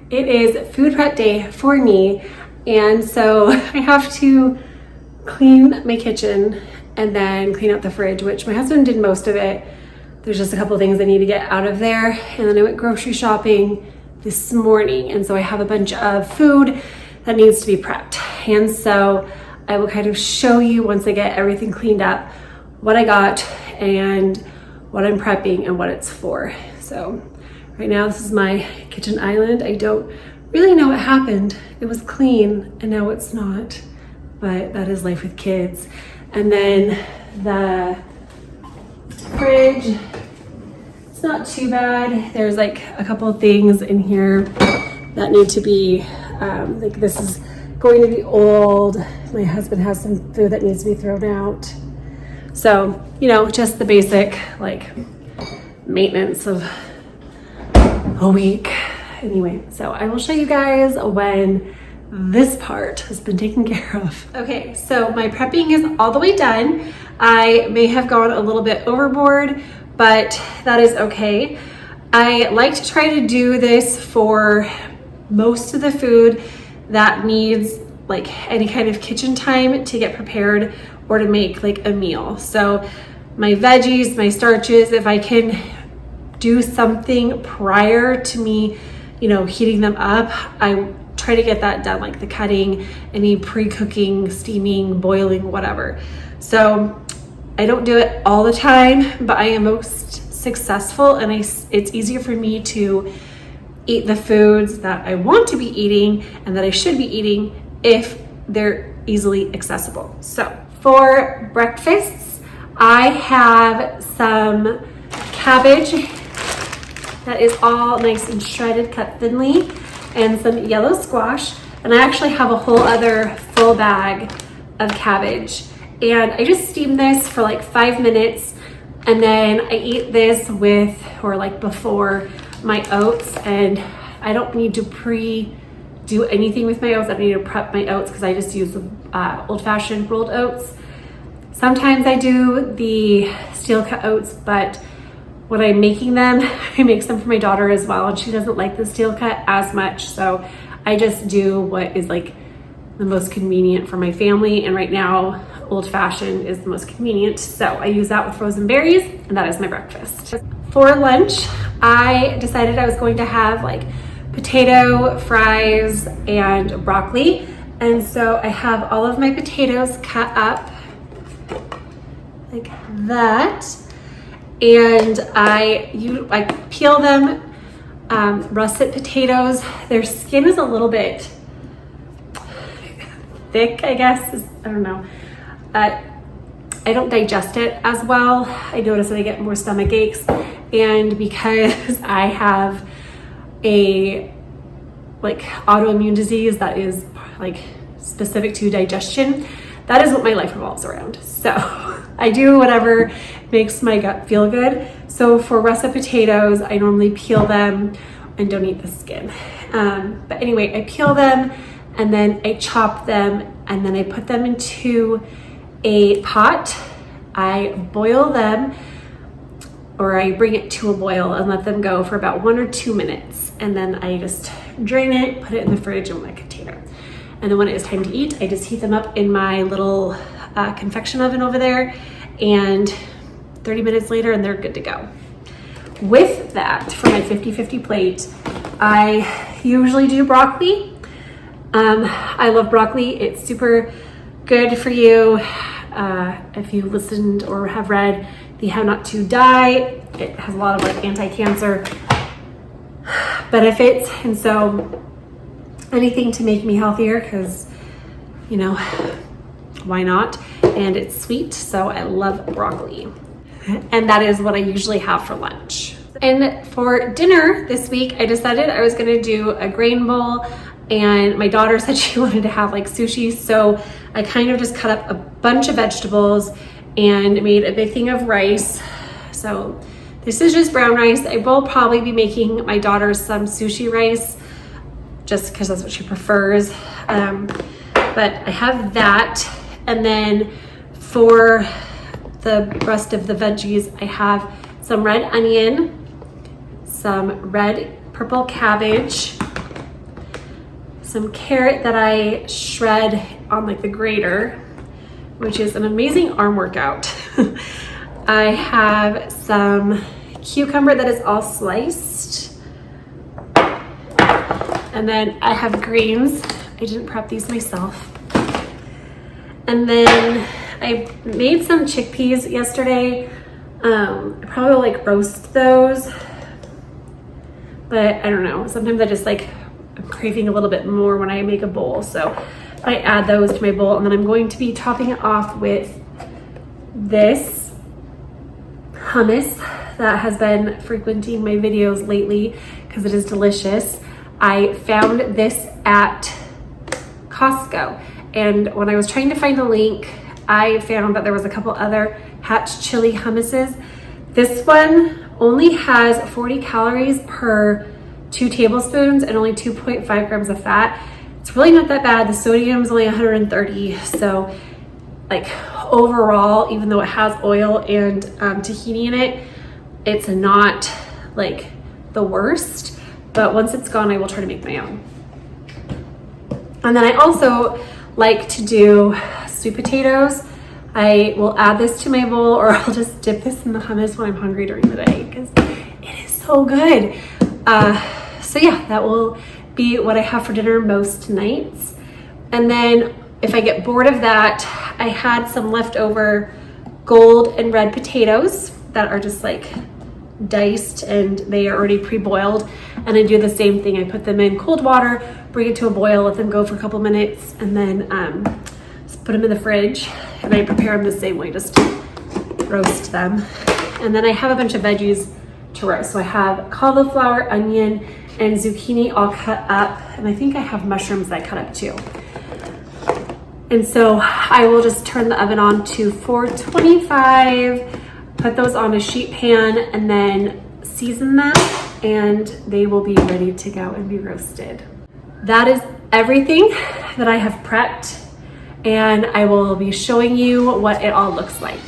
It is food prep day for me, and so I have to clean my kitchen and then clean out the fridge, which my husband did most of it. There's just a couple of things I need to get out of there, and then I went grocery shopping this morning, and so I have a bunch of food that needs to be prepped. And so I will kind of show you once I get everything cleaned up what I got and what I'm prepping and what it's for. So right now this is my kitchen island. I don't really know what happened. It was clean and now it's not, but that is life with kids. And then the fridge, it's not too bad. There's like a couple of things in here that need to be, like this is going to be old. My husband has some food that needs to be thrown out. So, you know, just the basic like maintenance of a week. Anyway, so I will show you guys when this part has been taken care of. Okay, so my prepping is all the way done. I may have gone a little bit overboard, but that is okay. I like to try to do this for most of the food that needs like any kind of kitchen time to get prepared or to make like a meal. So my veggies, my starches, if I can do something prior to me, you know, heating them up, I try to get that done, like the cutting, any pre-cooking, steaming, boiling, whatever. So I don't do it all the time, but I am most successful, and it's easier for me to eat the foods that I want to be eating and that I should be eating if they're easily accessible. So for breakfasts, I have some cabbage that is all nice and shredded, cut thinly, and some yellow squash. And I actually have a whole other full bag of cabbage. And I just steam this for like 5 minutes, and then I eat this with, or like before, my oats. And I don't need to do anything with my oats. I don't need to prep my oats because I just use old-fashioned rolled oats. Sometimes I do the steel cut oats, but when I'm making them, I make some for my daughter as well, and she doesn't like the steel cut as much. So I just do what is like the most convenient for my family. And right now, old fashioned is the most convenient. So I use that with frozen berries, and that is my breakfast. For lunch, I decided I was going to have like potato fries and broccoli. And so I have all of my potatoes cut up like that. And I peel them, russet potatoes. Their skin is a little bit thick, I guess. I don't know. I don't digest it as well. I notice that I get more stomach aches. And because I have a like autoimmune disease that is like specific to digestion, that is what my life revolves around. So I do whatever makes my gut feel good. So for russet potatoes, I normally peel them and don't eat the skin. But anyway, I peel them and then I chop them, and then I put them into a pot. I boil them, or I bring it to a boil and let them go for about 1 or 2 minutes. And then I just drain it, put it in the fridge in my container. And then when it is time to eat, I just heat them up in my little convection oven over there, and 30 minutes later and they're good to go. With that, for my 50-50 plate, I usually do broccoli. I love broccoli. It's super good for you. If you listened or have read the How Not to Die, it has a lot of like anti-cancer benefits. And so anything to make me healthier, because, you know, why not? And it's sweet, so I love broccoli. And that is what I usually have for lunch. And for dinner this week, I decided I was gonna do a grain bowl, and my daughter said she wanted to have like sushi, so I kind of just cut up a bunch of vegetables and made a big thing of rice. So this is just brown rice. I will probably be making my daughter some sushi rice just because that's what she prefers. But I have that. And then for the rest of the veggies, I have some red onion, some red purple cabbage, some carrot that I shred on like the grater, which is an amazing arm workout. I have some cucumber that is all sliced. And then I have greens. I didn't prep these myself. And then I made some chickpeas yesterday. I probably will like roast those, but I don't know. Sometimes I just like, I'm craving a little bit more when I make a bowl. So I add those to my bowl, and then I'm going to be topping it off with this hummus that has been frequenting my videos lately because it is delicious. I found this at Costco, and when I was trying to find a link, I found that there was a couple other Hatch chili hummuses. This one only has 40 calories per 2 tablespoons and only 2.5 grams of fat. It's really not that bad. The sodium is only 130. So like overall, even though it has oil and tahini in it, it's not like the worst. But once it's gone, I will try to make my own. And then I also like to do sweet potatoes. I will add this to my bowl, or I'll just dip this in the hummus when I'm hungry during the day because it is so good. So yeah, that will be what I have for dinner most nights. And then if I get bored of that, I had some leftover gold and red potatoes that are just like diced and they are already pre-boiled. And I do the same thing. I put them in cold water, bring it to a boil, let them go for a couple minutes, and then just put them in the fridge. And I prepare them the same way, just roast them. And then I have a bunch of veggies to roast. So I have cauliflower, onion, and zucchini all cut up. And I think I have mushrooms that I cut up too. And so I will just turn the oven on to 425, put those on a sheet pan, and then season them, and they will be ready to go and be roasted. That is everything that I have prepped, and I will be showing you what it all looks like.